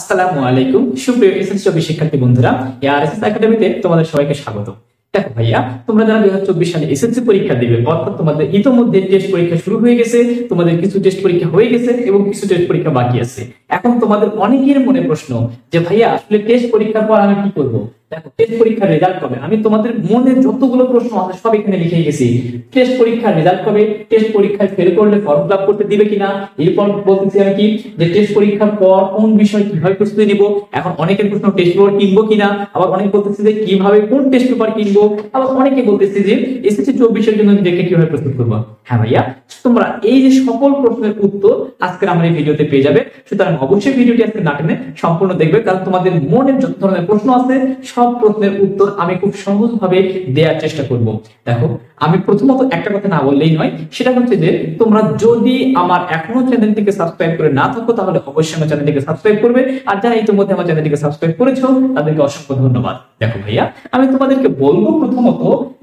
আসসালামু আলাইকুম সুপ্রিয় এসএসসি শিক্ষার্থী বন্ধুরা, এআরএসএস একাডেমিতে তোমাদের সবাইকে স্বাগত। দেখো ভাইয়া, তোমরা যারা 2024 সালে এসএসসি পরীক্ষা দেবে, অর্থাৎ তোমাদের ইতোমধ্যে টেস্ট পরীক্ষা শুরু হয়ে গেছে, তোমাদের কিছু টেস্ট পরীক্ষা হয়ে গেছে এবং কিছু টেস্ট পরীক্ষা বাকি আছে। এখন তোমাদের অনেকের মনে প্রশ্ন যে ভাইয়া আসলে টেস্ট পরীক্ষার পর আমি কি করব? দেখো, টেস্ট পরীক্ষার রেজাল্ট কবে? আমি তোমাদের মনে যতগুলো প্রশ্ন আছে সব এখানে লিখে গেছি। টেস্ট পরীক্ষার রেজাল্ট কবে, টেস্ট পরীক্ষায় ফেল করলে ফর্ম ফিল আপ করতে দিবে কিনা, এরপর বলতেছি আমি কি যে টেস্ট পরীক্ষার পর কোন বিষয় কিভাবে প্রস্তুতি নিব। এখন অনেকের প্রশ্ন টেস্ট পেপার কিনবো কিনা, আবার অনেকে বলতেছে যে কিভাবে কোন টেস্ট পেপার কিনবো, আবার অনেকে বলতেছে যে এসএসসি 24 এর জন্য নিজেকে কিভাবে প্রস্তুত করব। হ্যাঁ ভাইয়া, তোমরা এই যে সকল প্রশ্নের উত্তর আজকে আমার এই ভিডিওতে পেয়ে যাবে। সুতরাং অবশ্যই ভিডিওটি আজকে না টেনে সম্পূর্ণ দেখবে, কারণ তোমাদের মনে যত ধরনের প্রশ্ন আছে সব প্রশ্নের উত্তর আমি খুব সহজভাবে দেওয়ার চেষ্টা করব। দেখো, আমি প্রথমত একটা কথা না বললেই নয়, সেটা হচ্ছে যে তোমরা যদি আমার এখনো চ্যানেলটিকে সাবস্ক্রাইব করে না থাকো তাহলে অবশ্যই আমার চ্যানেলটিকে সাবস্ক্রাইব করবে, আর যারা ইতিমধ্যে আমার চ্যানেলটিকে সাবস্ক্রাইব করেছো তাদেরকে অসংখ্য ধন্যবাদ। দেখো ভাইয়া, আমি তোমাদেরকে বলবো প্রথমত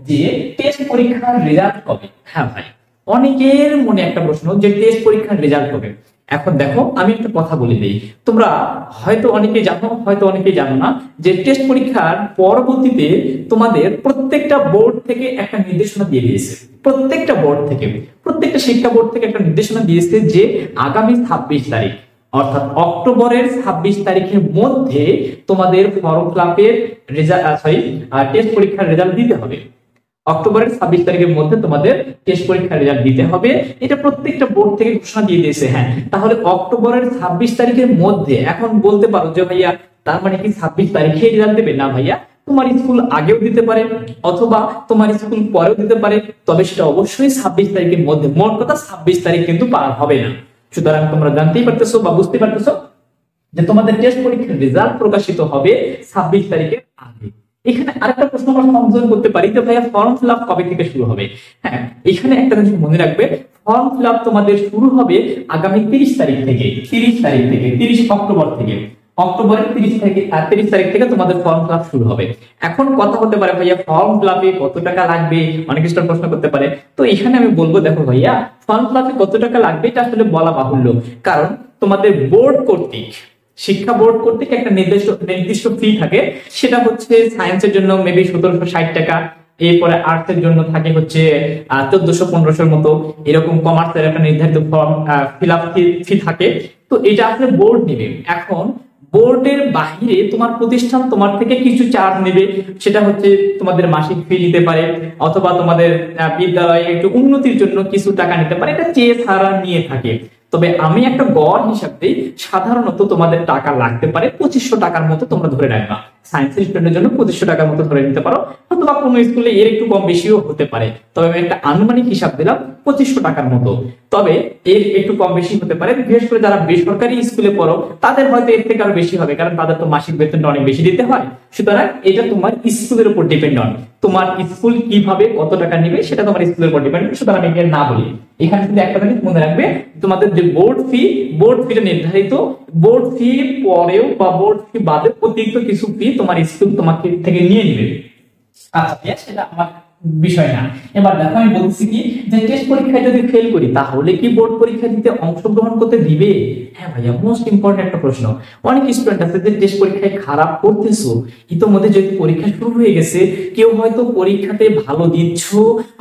যে টেস্ট পরীক্ষার রেজাল্ট কবে। হ্যাঁ ভাই, অনেকের মনে একটা প্রশ্ন যে টেস্ট পরীক্ষার রেজাল্ট কবে। এখন দেখো, আমি একটা কথা বলে দিই, তোমরা হয়তো অনেকে জানো, হয়তো অনেকে জানো না যে টেস্ট পরীক্ষার পরবর্তীতে তোমাদের প্রত্যেকটা বোর্ড থেকে একটা নির্দেশনা দিয়ে দিয়েছে। প্রত্যেকটা বোর্ড থেকে, প্রত্যেকটা শিক্ষা বোর্ড থেকে একটা নির্দেশনা দিয়েছে যে আগামী 26 তারিখ অর্থাৎ অক্টোবরের 26 তারিখের মধ্যে তোমাদের ফর্ম ফিল আপের টেস্ট পরীক্ষার রেজাল্ট দিতে হবে। অক্টোবরের 26 তারিখের মধ্যে তোমাদের টেস্ট পরীক্ষার রেজাল্ট দিতে হবে, এটা প্রত্যেকটা বোর্ড থেকে ঘোষণা দিয়ে দিয়েছে। হ্যাঁ, তাহলে অক্টোবরের 26 তারিখের মধ্যে, এখন বলতে পারো যে ভাইয়া তার মানে কি 26 তারিখে রেজাল্ট দেবে? না ভাইয়া, তোমার স্কুল আগেও দিতে পারে অথবা তোমার স্কুল পরেও দিতে পারে, তবে সেটা অবশ্যই 26 তারিখের মধ্যে। মোট কথা 26 তারিখ কিন্তু পার হবে না। সুতরাং তোমরা জানতেই পারতেছো বা বুঝতে পারতেছো যে তোমাদের টেস্ট পরীক্ষার রেজাল্ট প্রকাশিত হবে 26 তারিখের আগে। এখানে আরেকটা প্রশ্ন আমরা সংযোজন করতে পারি যে ভাইয়া ফর্ম ফিল আপ কবে থেকে শুরু হবে? হ্যাঁ, এখানে একটা জিনিস মনে রাখবে, ফর্ম ফিল আপ তোমাদের শুরু হবে আগামী 30 তারিখ থেকে। 30 অক্টোবর থেকে, অক্টোবরের 30 তারিখ থেকে তোমাদের ফর্ম ফিল আপ শুরু হবে। এখন কথা হতে পারে ভাইয়া ফর্ম ফিল আপে কত টাকা লাগবে, অনেক কিছু প্রশ্ন করতে পারে। তো এখানে আমি বলবো, দেখো ভাইয়া, ফর্ম ফিল আপে কত টাকা লাগবে এটা আসলে বলা বাহুল্য, কারণ তোমাদের বোর্ড কর্তৃক, শিক্ষা বোর্ড কর্তৃক একটা নির্দিষ্ট ফি থাকে। সেটা হচ্ছে সায়েন্সের জন্য মেবি 1760 টাকা, এরপরে আর্টস এর জন্য থাকে হচ্ছে 1400-1500 মতো, এরকম কমার্সের একটা নির্ধারিত ফর্ম ফিল আপ ফি থাকে। তো এটা আসলে বোর্ড নেবে। এখন বোর্ডের বাহিরে তোমার প্রতিষ্ঠান তোমার থেকে কিছু চার্জ নেবে, সেটা হচ্ছে তোমাদের মাসিক ফি নিতে পারে অথবা তোমাদের বিদ্যালয়ে একটু উন্নতির জন্য কিছু টাকা নিতে পারে, এটা চেয়ে ছাড়া নিয়ে থাকে। তবে আমি একটা গড় হিসাব দিই, সাধারণত তোমাদের টাকা লাগতে পারে 2500 টাকার মতো তোমরা ধরে রাখবা। সায়েন্সের স্টুডেন্টের জন্য 2500 টাকার মতো ধরে নিতে পারো, অথবা কোনো স্কুলে এর একটু কম বেশিও হতে পারে। তবে আমি একটা আনুমানিক হিসাব দিলাম 2500 টাকার মতো, তবে এর একটু কম বেশি হতে পারে। বিশেষ করে যারা বেসরকারি স্কুলে পড়ো তাদের হয়তো এর থেকে আরো বেশি হবে, কারণ তাদের তো মাসিক বেতনটা অনেক বেশি দিতে হয়। সুতরাং এটা তোমার স্কুলের উপর ডিপেন্ড অন, তোমার স্কুল কিভাবে কত টাকা নেবে সেটা তোমার স্কুলের উপর ডিপেন্ড। সুতরাং আমি এখানে না বলি, এখানে শুধু একটা জিনিস মনে রাখবে, তোমাদের যে বোর্ড ফিটা নির্ধারিত, বোর্ড ফি পরেও বা বোর্ড ফি বাদে অতিরিক্ত কিছু ফি তোমার স্কুল তোমাকে থেকে নিয়ে নেবে। আচ্ছা, সেটা আমার বিষয় না। এবার দেখো, আমি বলছি কি যে টেস্ট পরীক্ষায় যদি ফেল করি তাহলে কি বোর্ড পরীক্ষা দিতে অংশগ্রহণ করতে দিবে? হ্যাঁ ভাইয়া, মোস্ট ইম্পর্টেন্ট একটা প্রশ্ন। অনেক স্টুডেন্ট আছে যে টেস্ট পরীক্ষায় খারাপ করতেছো, ইতোমধ্যে যদি পরীক্ষা শুরু হয়ে গেছে, কেউ হয়তো পরীক্ষাতে ভালো দিচ্ছ,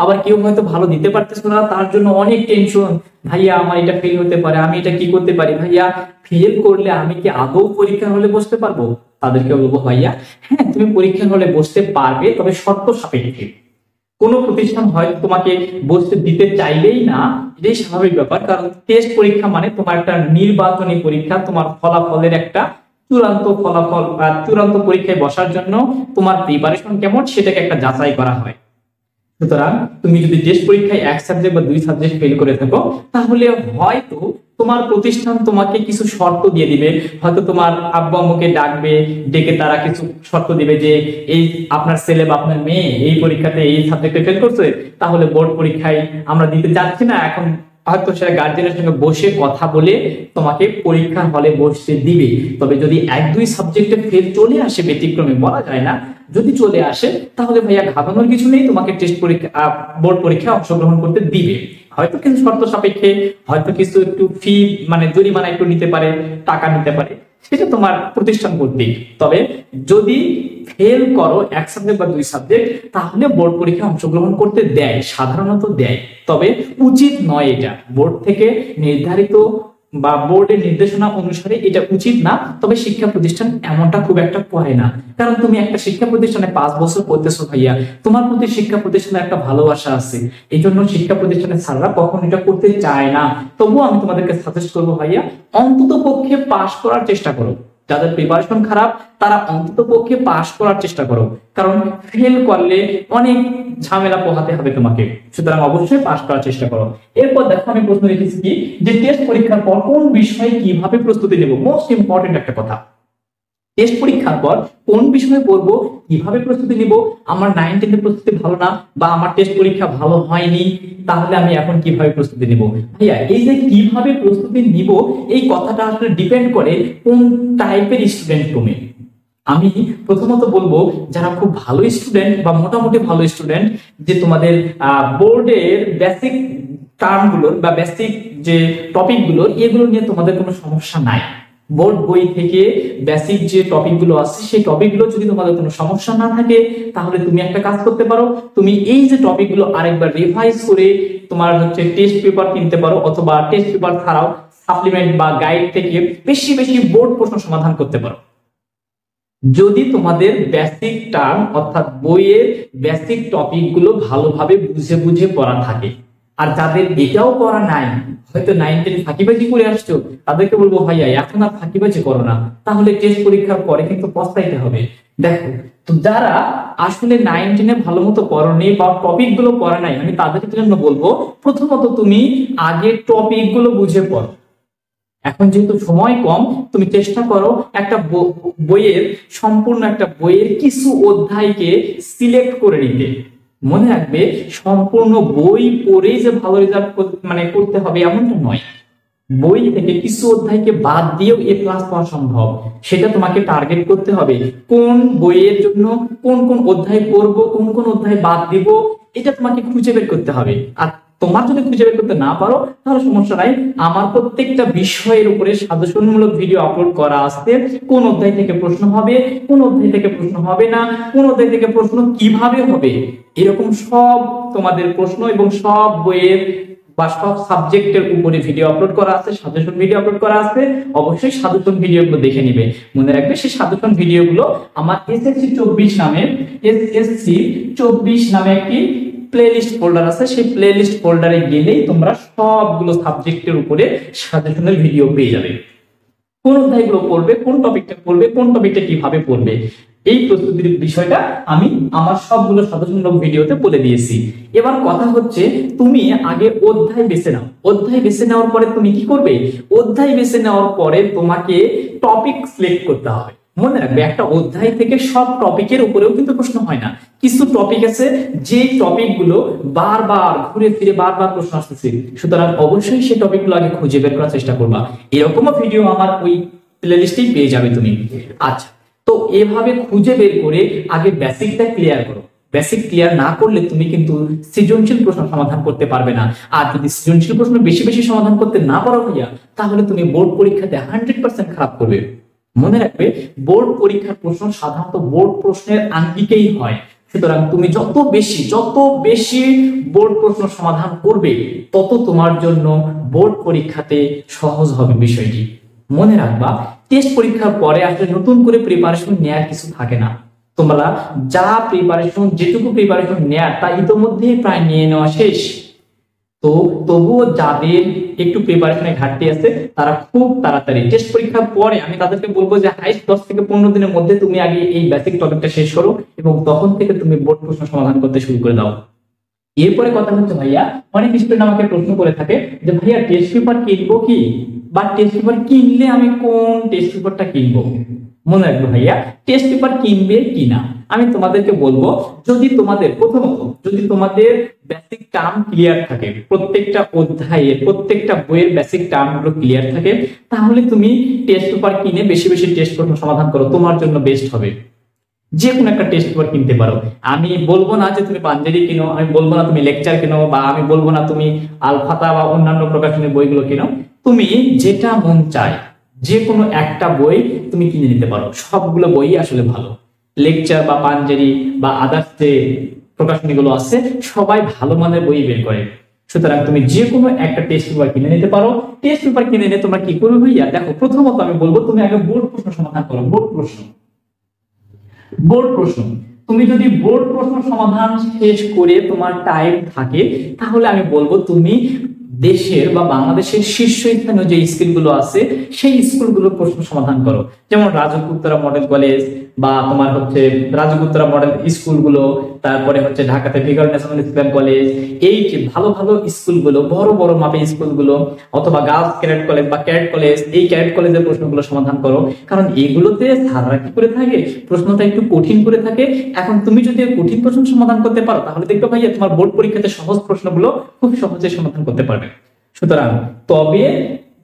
আবার কেউ হয়তো ভালো দিতে পারতেছো না, তার জন্য অনেক টেনশন। ভাইয়া আমার এটা ফেল হতে পারে, আমি এটা কি করতে পারি? ভাইয়া ফেল করলে আমি কি আদৌ পরীক্ষার হলে বসতে পারবো? তাদেরকে বলবো, ভাইয়া হ্যাঁ, তুমি পরীক্ষার হলে বসতে পারবে, তবে শর্ত সাপেক্ষে। কোন প্রতিষ্ঠান হয়তো তোমাকে বসতে দিতে চাইলেই না, এটাই স্বাভাবিক ব্যাপার, কারণ টেস্ট পরীক্ষা মানে তোমার একটা নির্বাচনী পরীক্ষা। তোমার ফলাফলের একটা চূড়ান্ত ফলাফল, চূড়ান্ত পরীক্ষায় বসার জন্য তোমার প্রিপারেশন কেমন সেটাকে একটা যাচাই করা হয়। সুতরাং তুমি যদি টেস্ট পরীক্ষায় এক সাবজেক্ট বা দুই সাবজেক্ট ফেল করে থাকো, তাহলে হয়তো তোমার প্রতিষ্ঠান তোমাকে কিছু শর্ত দিয়ে দিবে। হয়তো তোমার আব্বু আম্মুকে ডাকবে, ডেকে তারা কিছু শর্ত দিবে যে এই আপনার ছেলে বা আপনার মেয়ে এই পরীক্ষাতে এই সাবজেক্টে ফেল করছে, তাহলে বোর্ড পরীক্ষায় আমরা দিতে যাচ্ছি না। এখন হয়তো সেটা গার্জেনের সঙ্গে বসে কথা বলে তোমাকে পরীক্ষার হলে বসতে দিবে। তবে যদি এক দুই সাবজেক্টে ফেল চলে আসে, ব্যতিক্রমে বলা যায় না, যদি চলে আসে তাহলে ভাইয়া ঘাবড়ানোর কিছু নেই, তোমাকে টেস্ট পরীক্ষা বোর্ড পরীক্ষায় অংশগ্রহণ করতে দিবে। হয়তো কিছু শর্ত সাপেক্ষে, হয়তো কিছু একটু ফি মানে জরিমানা একটু নিতে পারে, টাকা নিতে পারে, সেটা তোমার প্রতিষ্ঠান কর্তৃক। তবে যদি ফেল করো এক সাবজেক্ট বা 2 সাবজেক্ট, তাহলে বোর্ড পরীক্ষায় অংশগ্রহণ করতে দেয়, সাধারণত দেয়। তবে উচিত নয়, এটা বোর্ড থেকে নির্ধারিত বা বোর্ডের নির্দেশনা অনুসারে এটা উচিত না। তবে শিক্ষা প্রতিষ্ঠান এমনটা খুব একটা করে না, কারণ তুমি একটা শিক্ষা প্রতিষ্ঠানে 5 বছর পড়তেছো ভাইয়া, তোমার প্রতি শিক্ষা প্রতিষ্ঠানের একটা ভালোবাসা আছে, এই জন্য শিক্ষা প্রতিষ্ঠানের স্যাররা কখন এটা করতে চায় না। তবুও আমি তোমাদেরকে সাজেস্ট করবো ভাইয়া, অন্তত পক্ষে পাস করার চেষ্টা করো। যাদের প্রিপারেশন খারাপ তারা অন্তত পক্ষে পাস করার চেষ্টা করো, কারণ ফেল করলে অনেক ঝামেলা পোহাতে হবে তোমাকে। সুতরাং অবশ্যই পাস করার চেষ্টা করো। এরপর দেখো আমি প্রশ্ন রেখেছি কি, যে টেস্ট পরীক্ষার পর কোন বিষয়ে কিভাবে প্রস্তুতি নেব। মোস্ট ইম্পর্টেন্ট একটা কথা, টেস্ট পরীক্ষার পর কোন বিষয়ে পড়বো, কিভাবে প্রস্তুতি নিব। আমার 9, 10 এর প্রস্তুতি ভালো না, বা আমার টেস্ট পরীক্ষা ভালো হয়নি, তাহলে আমি এখন কিভাবে প্রস্তুতি নিব। ভাইয়া এই যে কিভাবে প্রস্তুতি নিব, এই কথাটা আসলে ডিপেন্ড করে কোন টাইপের স্টুডেন্ট তুমি। আমি প্রথমত বলবো, যারা খুব ভালো স্টুডেন্ট বা মোটামুটি ভালো স্টুডেন্ট, যে তোমাদের বোর্ডের বেসিক টার্মগুলোর বা বেসিক যে টপিকগুলো, এগুলো নিয়ে তোমাদের কোনো সমস্যা নাই। বোর্ড বই থেকে বেসিক যে টপিকগুলো আছে, সেই টপিকগুলো যদি তোমাদের কোনো সমস্যা না থাকে, তাহলে তুমি একটা কাজ করতে পারো, তুমি এই যে টপিকগুলো আরেকবার রিভাইজ করে তোমার হচ্ছে টেস্ট পেপার কিনতে পারো, অথবা টেস্ট পেপার ছাড়াও সাপ্লিমেন্ট বা গাইড থেকে বেশি বেশি বোর্ড প্রশ্ন সমাধান করতে পারো। যদি তোমাদের বেসিক টার্ম অর্থাৎ বইয়ের বেসিক টপিকগুলো ভালোভাবে বুঝে বুঝে পড়া থাকে, আর যাদের এটাও করা নাই, হয়তো 9, 10 ফাঁকিবাজি করে আসছো, তাদেরকে বলবো ভাইয়া এখন আর ফাঁকিবাজি করো না, তাহলে টেস্ট পরীক্ষার পরে কিন্তু পস্তাইতে হবে। দেখো, তো যারা আসলে 9, 10 এ ভালো মতো পড়নি বা টপিক গুলো পড়া নাই, আমি তাদের জন্য বলবো প্রথমত তুমি আগে টপিক গুলো বুঝে পড়ো। এখন যেহেতু সময় কম, তুমি চেষ্টা করো একটা বইয়ের সম্পূর্ণ একটা বইয়ের কিছু অধ্যায়কে সিলেক্ট করে নিতে। মনে রাখবে, সম্পূর্ণ বই পড়েই যে ভালো রেজাল্ট মানে করতে হবে এমনটা নয়। বই থেকে কিছু অধ্যায়কে বাদ দিয়েও এ প্লাস পাওয়া সম্ভব, সেটা তোমাকে টার্গেট করতে হবে। কোন বইয়ের জন্য কোন কোন অধ্যায় পড়বো, কোন কোন অধ্যায় বাদ দিব, এটা তোমাকে খুঁজে বের করতে হবে। আর তোমার যদি খুঁজে বের করতে না পারো, তাহলে সমস্যা নাই, আমার প্রত্যেকটা বিষয়ের উপরে সাজেশনমূলক ভিডিও আপলোড করা আছে। কোন অধ্যায় থেকে প্রশ্ন হবে, কোন অধ্যায় থেকে প্রশ্ন হবে না, কোন অধ্যায় থেকে প্রশ্ন কিভাবে হবে, এরকম সব তোমাদের প্রশ্ন এবং সব বইয়ের বা সব সাবজেক্টের উপরে ভিডিও আপলোড করা আছে, সাজেশন ভিডিও আপলোড করা আছে। অবশ্যই সাজেশন ভিডিওগুলো দেখে নিবে। মনে রাখবে, সেই সাজেশন ভিডিওগুলো আমার এসএসসি 24 নামে একটি প্লেলিস্ট ফোল্ডার আছে, সেই প্লেলিস্ট ফোল্ডারে গেলেই তোমরা সবগুলো সাবজেক্টের উপরে সাজেশনের ভিডিও পেয়ে যাবে। কোন অধ্যায়গুলো পড়বে, কোন টপিকটা পড়বে, কোন টপিকটা কিভাবে পড়বে, এই প্রস্তুতির বিষয়টা আমি আমার সবগুলো সাজেশনমূলক ভিডিওতে বলে দিয়েছি। এবার কথা হচ্ছে, তুমি আগে অধ্যায় বেছে নাও। অধ্যায় বেছে নেওয়ার পরে তুমি কি করবে, অধ্যায় বেছে নেওয়ার পরে তোমাকে টপিক সিলেক্ট করতে হবে। মনে রাখবে, একটা অধ্যায় থেকে সব টপিকের উপরেও কিন্তু প্রশ্ন হয় না। কিছু টপিক আছে যে টপিকগুলো বারবার ঘুরে ফিরে বারবার প্রশ্ন আসতেছে, সুতরাং অবশ্যই সেই টপিকগুলো আগে খুঁজে বের করার চেষ্টা করবা। এরকমও ভিডিও আমার ওই প্লেলিস্টেই পেয়ে যাবে তুমি। আচ্ছা, তো এভাবে খুঁজে বের করে আগে বেসিকটা ক্লিয়ার করো। বেসিক ক্লিয়ার না করলে তুমি কিন্তু সৃজনশীল প্রশ্ন সমাধান করতে পারবে না। আর যদি সৃজনশীল প্রশ্ন বেশি বেশি সমাধান করতে না পারো ভাইয়া, তাহলে তুমি বোর্ড পরীক্ষাতে 100% খারাপ করবে। মনে রাখবে, বোর্ড পরীক্ষার প্রশ্ন সাধারণত বোর্ড প্রশ্নের আঙ্গিকেই হয়। সুতরাং তুমি যত বেশি বোর্ড প্রশ্ন সমাধান করবে, তত তোমার জন্য বোর্ড পরীক্ষাতে সহজ হবে বিষয়টি। মনে রাখবা, টেস্ট পরীক্ষার পরে আসলে নতুন করে প্রিপারেশন নেওয়ার কিছু থাকে না। তোমরা যা যেটুকু প্রিপারেশন নেয়ার তা ইতোমধ্যেই প্রায় নিয়ে নেওয়া শেষ। তো তবুও যাদের একটু প্রিপারেশনে ঘাটতি আছে, তারা খুব তাড়াতাড়ি টেস্ট পরীক্ষার পরে আমি তাদেরকে বলবো যে হাইস্ট 10 থেকে 15 দিনের মধ্যে তুমি আগে এই বেসিক টপিকটা শেষ করো, এবং তখন থেকে তুমি বোর্ড প্রশ্ন সমাধান করতে শুরু করে দাও। এরপরে কথা হচ্ছে ভাইয়া, অনেক স্টুডেন্ট আমাকে প্রশ্ন করে থাকে যে ভাইয়া টেস্ট পেপার কিনবো কি, বা টেস্ট পেপার কিনলে আমি কোন টেস্ট পেপারটা কিনবো। মনে রাখবে ভাইয়া, টেস্ট পেপার কিনবে কিনা আমি তোমাদেরকে বলবো, যদি তোমাদের বেসিক টার্ম ক্লিয়ার থাকে, প্রত্যেকটা অধ্যায়ের প্রত্যেকটা বইয়ের বেসিক টার্ম গুলো ক্লিয়ার থাকে, তাহলে তুমি টেস্ট পেপার কিনে বেশি বেশি টেস্ট প্রশ্ন সমাধান করো, তোমার জন্য বেস্ট হবে। যে কোনো একটা টেস্ট পেপার কিনতে পারো। আমি বলবো না যে তুমি পাঞ্জেরি কিনো, আমি বলবো না তুমি লেকচার কিনো, বা আমি বলবো না তুমি আলফাতা বা অন্যান্য প্রকাশনের বইগুলো কিনো। তুমি যেটা মন চায় যে কোনো একটা বই তুমি কিনে নিতে পারো, সবগুলো বই আসলে ভালো। লেকচার বা পাঞ্জেরি বা আদার্স যে প্রকাশনীগুলো আছে সবাই ভালো মানের বই বের করে। সুতরাং তুমি যে কোনো একটা টেস্ট পেপার কিনে নিতে পারো। টেস্ট পেপার কিনে নিয়ে তোমরা কি করবে ভাইয়া, দেখো প্রথমত আমি বলবো তুমি আগে বোর্ড প্রশ্ন সমাধান করো। বোর্ড প্রশ্ন তুমি যদি বোর্ড প্রশ্ন সমাধান শেষ করে তোমার টাইম থাকে, তাহলে আমি বলবো তুমি দেশের বা বাংলাদেশের শীর্ষস্থানীয় যে স্কুলগুলো আছে সেই স্কুলগুলোর প্রশ্ন সমাধান করো। যেমন রাজপুতরা মডেল কলেজ বা তোমার হচ্ছে রাজপুতরা মডেল স্কুলগুলো, তারপরে হচ্ছে ঢাকাতে ভিকারুল ন্যাশনাল ইসলাম কলেজ, এই যে ভালো ভালো স্কুলগুলো, বড় বড় মাপের স্কুলগুলো, অথবা গার্লস ক্যাডেট কলেজ বা ক্যাডেট কলেজ, এই ক্যাডেট কলেজের প্রশ্নগুলো সমাধান করো। কারণ এগুলোতে স্যাররা কি করে থাকে, প্রশ্নটা একটু কঠিন করে থাকে। এখন তুমি যদি কঠিন প্রশ্ন সমাধান করতে পারো, তাহলে দেখবে ভাইয়া তোমার বোর্ড পরীক্ষাতে সহজ প্রশ্নগুলো খুব সহজে সমাধান করতে পারবে। সুতরাং তবে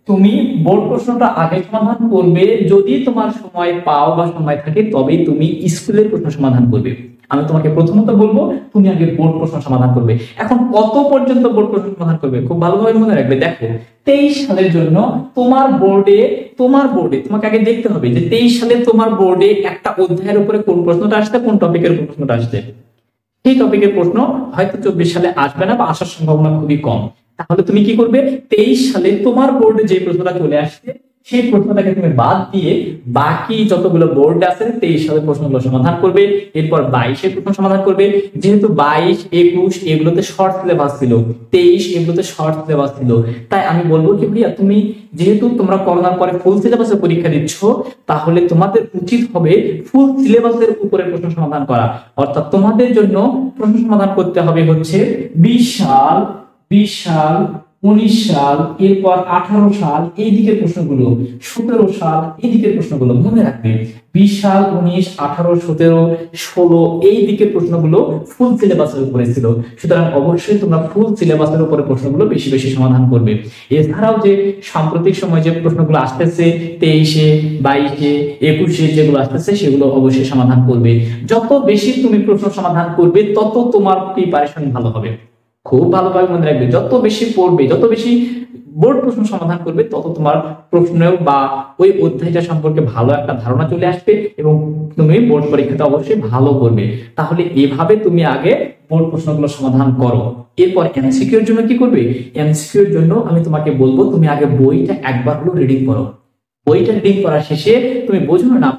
তুমি বোর্ড প্রশ্নটা আগে সমাধান করবে, যদি তোমার সময় পাও বা সময় থাকে তবেই তুমি স্কুলের প্রশ্ন সমাধান করবে। আমি তোমাকে প্রথমত বলবো তুমি আগে বোর্ড প্রশ্ন সমাধান করবে। এখন কত পর্যন্ত বোর্ড প্রশ্ন সমাধান করবে খুব ভালোভাবে মনে রাখবে। দেখো 23 সালের জন্য তোমার বোর্ডে তোমাকে আগে দেখতে হবে যে 23 সালে তোমার বোর্ডে একটা অধ্যায়ের উপরে কোন প্রশ্নটা আসছে, কোন টপিকের উপর প্রশ্নটা আসছে। সেই টপিকের প্রশ্ন হয়তো 24 সালে আসবে না বা আসার সম্ভাবনা খুবই কম। তাহলে তুমি কি করবে, 23 সালে তোমার বোর্ডে যে প্রশ্নটা চলে আসছে সেই প্রশ্নটাকে তুমি বাদ দিয়ে বাকি যতগুলো বোর্ড আছে 23 সালের প্রশ্নগুলো সমাধান করবে। এরপর 22 এর প্রশ্ন সমাধান করবে। যেহেতু 22, 21 এগুলোতে শর্ট সিলেবাস ছিল, 23 এগুলোতে শর্ট সিলেবাস ছিল, তাই আমি বলবো কি ভাইয়া তুমি যেহেতু তোমরা করোনার পরে ফুল সিলেবাসে পরীক্ষা দিচ্ছ, তাহলে তোমাদের উচিত হবে ফুল সিলেবাসের উপরে প্রশ্ন সমাধান করা। অর্থাৎ তোমাদের জন্য প্রশ্ন সমাধান করতে হবে হচ্ছে 20 সাল, 19 সাল, এরপর 18 সাল এই দিকের প্রশ্নগুলো, 17 সাল এই দিকের প্রশ্নগুলো মনে রাখবে। 20 সাল, 19, 18, 17, 16 এই দিকের প্রশ্নগুলো ফুল সিলেবাসের উপরে ছিল। সুতরাং অবশ্যই তোমরা ফুল সিলেবাসের উপরে প্রশ্নগুলো বেশি বেশি সমাধান করবে। এছাড়াও যে সাম্প্রতিক সময় যে প্রশ্নগুলো আসতেছে 23-এ, 22-এ, 21-এ যেগুলো আসতেছে সেগুলো অবশ্যই সমাধান করবে। যত বেশি তুমি প্রশ্ন সমাধান করবে তত তোমার প্রিপারেশন ভালো হবে। খুব ভালোভাবে মনে রাখবে, যত বেশি পড়বে, যত বেশি বোর্ড প্রশ্ন সমাধান করবে, তত তোমার প্রশ্ন বা ওই অধ্যায়টা সম্পর্কে ভালো একটা ধারণা চলে আসবে এবং তুমি বোর্ড পরীক্ষাতে অবশ্যই ভালো করবে। তাহলে এভাবে তুমি আগে বোর্ড প্রশ্নগুলো সমাধান করো। এরপর এমসিকিউর জন্য কি করবে, এমসিকিউর জন্য আমি তোমাকে বলবো তুমি আগে বইটা একবার হলো রিডিং করো। বইটা রিডিং করার শেষে তুমি বোঝো না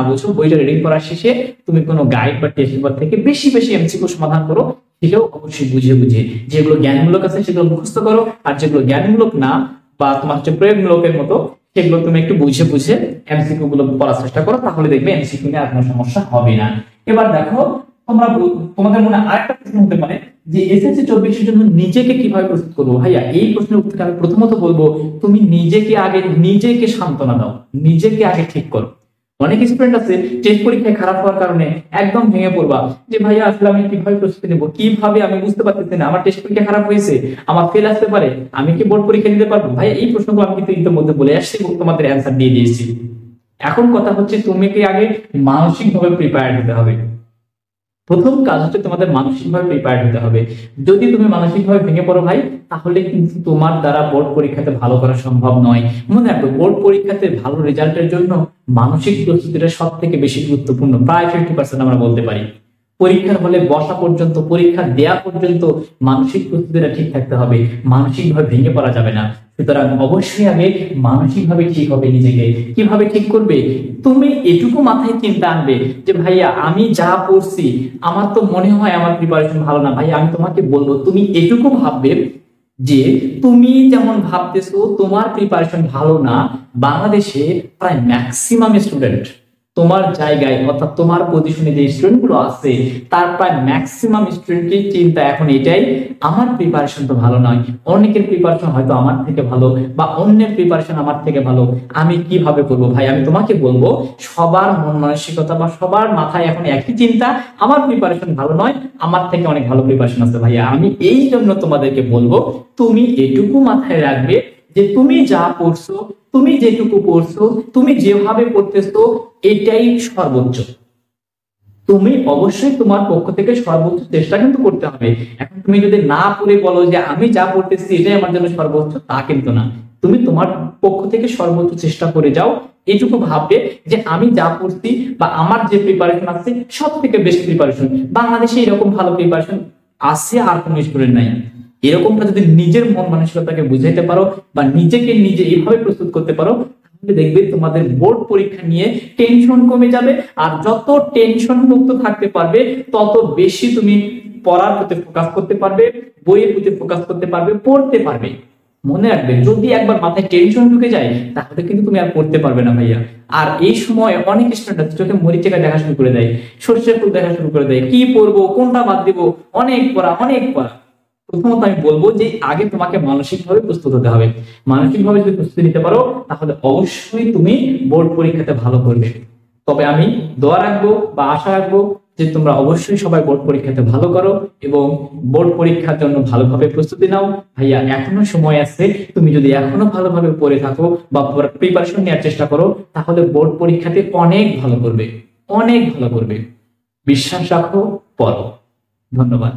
বোঝো, বইটা রিডিং করার শেষে তুমি কোনো গাইড বা টেস্ট পেপার থেকে বেশি বেশি এমসিকিউ সমাধান করো। সেটাও অবশ্যই বুঝে যেগুলো জ্ঞানমূলক আছে সেগুলো মুখস্থ করো, আর যেগুলো জ্ঞানমূলক না বা তোমার হচ্ছে প্রয়োগমূলকের মতো সেগুলো তুমি একটু বুঝে এমসিকিউ গুলো পড়ার চেষ্টা করো। তাহলে দেখবে এমসিকিউ নিয়ে আর কোনো সমস্যা হবে না। এবার দেখো তোমাদের মনে আরেকটা প্রশ্ন হতে পারে যে এসএসসি 24 এর জন্য নিজেকে কিভাবে প্রস্তুত করবো। ভাইয়া এই প্রশ্নের উত্তরে আমি প্রথমত বলবো তুমি নিজেকে সান্ত্বনা দাও, নিজেকে আগে ঠিক করো। অনেক স্টুডেন্ট আছে টেস্ট পরীক্ষায় খারাপ হওয়ার কারণে একদম ভেঙে পড়বা যে ভাইয়া আসলে আমি কিভাবে প্রস্তুতি নেবো, কিভাবে আমি বুঝতে পারতেছি না, আমার টেস্ট পরীক্ষা খারাপ হয়েছে, আমার ফেল আসতে পারে, আমি কি বোর্ড পরীক্ষা দিতে পারবো। ভাইয়া এই প্রশ্নগুলো আমি কিন্তু ইতিমধ্যে বলে আসছি এবং তোমাদের অ্যান্সার দিয়ে দিয়েছি। এখন কথা হচ্ছে তুমি কি আগে মানসিকভাবে প্রিপেয়ার্ড হতে হবে। প্রথম কাজ হচ্ছে তোমাদের মানসিকভাবে প্রিপেয়ার্ড হতে হবে। যদি তুমি মানসিকভাবে ভেঙে পড়ো ভাই, তাহলে কিন্তু তোমার দ্বারা বোর্ড পরীক্ষাতে ভালো করা সম্ভব নয়। মনে রাখবে বোর্ড পরীক্ষাতে ভালো রেজাল্টের জন্য মানসিক প্রস্তুতিটা সব থেকে বেশি গুরুত্বপূর্ণ, প্রায় 50% আমরা বলতে পারি। পরীক্ষার হলে বসা পর্যন্ত, পরীক্ষা দেয়া পর্যন্ত মানসিক প্রস্তুতিটা ঠিক থাকতে হবে, মানসিকভাবে ভেঙে পড়া যাবে না। সুতরাং অবশ্যই আগে মানসিকভাবে ঠিক হবে। নিজেকে কিভাবে ঠিক করবে, তুমি এটুকু মাথায় চিন্তা আনবে যে ভাইয়া আমি যা পড়ছি আমার তো মনে হয় আমার প্রিপারেশন ভালো না। ভাইয়া আমি তোমাকে বলবো তুমি এটুকু ভাববে যে তুমি যেমন ভাবতেছো তোমার প্রিপারেশন ভালো না, বাংলাদেশে প্রায় ম্যাক্সিমাম স্টুডেন্ট তোমার জায়গায় অর্থাৎ তোমার পজিশনে যে স্টুডেন্ট গুলো আছে তার প্রায় ম্যাক্সিমাম স্টুডেন্টের চিন্তা এখন এটাই, আমার প্রিপারেশন তো ভালো নয়, অনেকের প্রিপারেশন হয়তো আমার থেকে ভালো বা অন্যের প্রিপারেশন আমার থেকে ভালো, আমি কিভাবে করবো। ভাই আমি তোমাকে বলবো সবার মন মানসিকতা বা সবার মাথায় এখন একই চিন্তা, আমার প্রিপারেশন ভালো নয়, আমার থেকে অনেক ভালো প্রিপারেশন আছে। ভাইয়া আমি এই জন্য তোমাদেরকে বলবো তুমি এটুকু মাথায় রাখবে যে তুমি যা পড়ছো, তুমি যেটুকু পড়ছো, তুমি যেভাবে পড়তেছো এটাই সর্বোচ্চ। তুমি অবশ্যই তোমার পক্ষ থেকে সর্বোচ্চ চেষ্টা কিন্তু করতে হবে। এখন তুমি যদি না পড়ে বলো যে আমি যা পড়তেছি এটাই আমার জন্য সর্বোচ্চ, তা কিন্তু না। তুমি তোমার পক্ষ থেকে সর্বোচ্চ চেষ্টা করে যাও, এইটুকু ভাববে যে আমি যা পড়ছি বা আমার যে প্রিপারেশন আছে সব থেকে বেস্ট প্রিপারেশন, বাংলাদেশে এরকম ভালো প্রিপারেশন আছে আর কোন স্টুডেন্ট নাই। এরকমটা যদি নিজের মন মানসিকতাকে বুঝাইতে পারো বা নিজেকে নিজে এইভাবে প্রস্তুত করতে পারো, তাহলে দেখবে তোমাদের বোর্ড পরীক্ষা নিয়ে টেনশন কমে যাবে। আর যত টেনশন মুক্ত থাকতে পারবে তত বেশি তুমি পড়ার প্রতি ফোকাস করতে পারবে, বইয়ের প্রতি ফোকাস করতে পারবে, পড়তে পারবে। মনে রাখবে, যদি একবার মাথায় টেনশন ঢুকে যায় তাহলে কিন্তু তুমি আর পড়তে পারবে না ভাইয়া। আর এই সময় অনেক স্টুডেন্ট চোখে মরিচিকা দেখা শুরু করে দেয়, সর্ষে ফুল দেখা শুরু করে দেয়, কি পড়বো, কোনটা বাদ দিব, অনেক পড়া অনেক পড়া। প্রথমত আমি বলবো যে আগে তোমাকে মানসিকভাবে প্রস্তুত হতে হবে। মানসিকভাবে যদি প্রস্তুতি নিতে পারো তাহলে অবশ্যই তুমি বোর্ড পরীক্ষাতে ভালো করবে। তবে আমি দোয়া রাখবো বা আশা রাখবো যে তোমরা অবশ্যই সবাই বোর্ড পরীক্ষাতে ভালো করো এবং বোর্ড পরীক্ষার জন্য ভালোভাবে প্রস্তুতি নাও। ভাইয়া এখনো সময় আছে, তুমি যদি এখনো ভালোভাবে পড়ে থাকো বা প্রিপারেশন নেওয়ার চেষ্টা করো তাহলে বোর্ড পরীক্ষাতে অনেক ভালো করবে, অনেক ভালো করবে। বিশ্বাস রাখো, পড়ো। ধন্যবাদ।